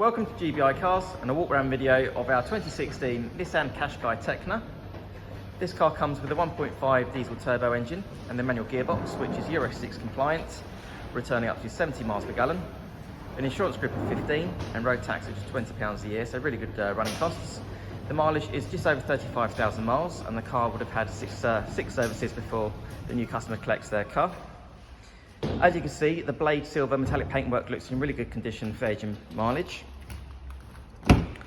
Welcome to GBI Cars and a walk around video of our 2016 Nissan Qashqai Tekna. This car comes with a 1.5 diesel turbo engine and the manual gearbox, which is Euro 6 compliant, returning up to 70 miles per gallon, an insurance group of 15 and road tax which is £20 a year, so really good running costs. The mileage is just over 35,000 miles and the car would have had six services before the new customer collects their car. As you can see, the blade silver metallic paintwork looks in really good condition for age and mileage.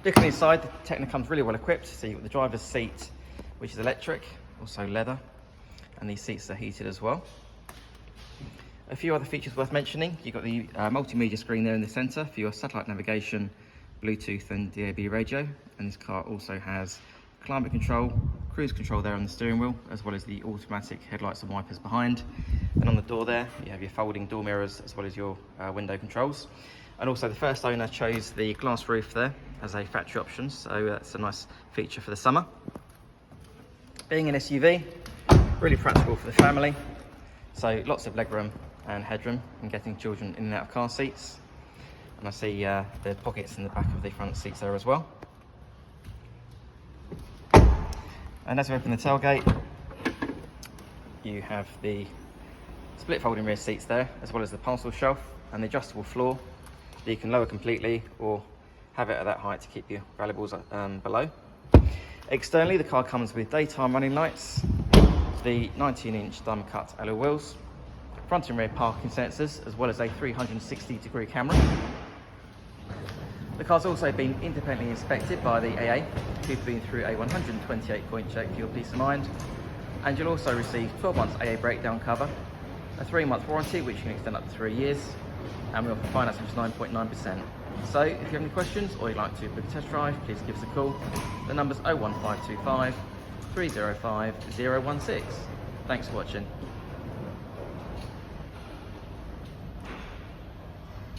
Looking inside, the Tekna comes really well equipped. So you've got the driver's seat, which is electric, also leather, and these seats are heated as well. A few other features worth mentioning. You've got the multimedia screen there in the centre for your satellite navigation, Bluetooth and DAB radio, and this car also has climate control, cruise control there on the steering wheel, as well as the automatic headlights and wipers behind. And on the door there, you have your folding door mirrors as well as your window controls. And also the first owner chose the glass roof there as a factory option, so that's a nice feature for the summer. Being an SUV, really practical for the family, so lots of legroom and headroom and getting children in and out of car seats. And I see the pockets in the back of the front seats there as well. And as we open the tailgate, you have the split folding rear seats there, as well as the parcel shelf and the adjustable floor that you can lower completely or have it at that height to keep your valuables below. Externally, the car comes with daytime running lights, the 19-inch diamond cut alloy wheels, front and rear parking sensors, as well as a 360-degree camera. The car's also been independently inspected by the AA, who've been through a 128-point check for your peace of mind. And you'll also receive 12 months AA breakdown cover, a 3-month warranty, which you can extend up to 3 years, and we offer finance which is 9.9%. So if you have any questions or you'd like to book a test drive, please give us a call. The number's 01525 305 016. Thanks for watching.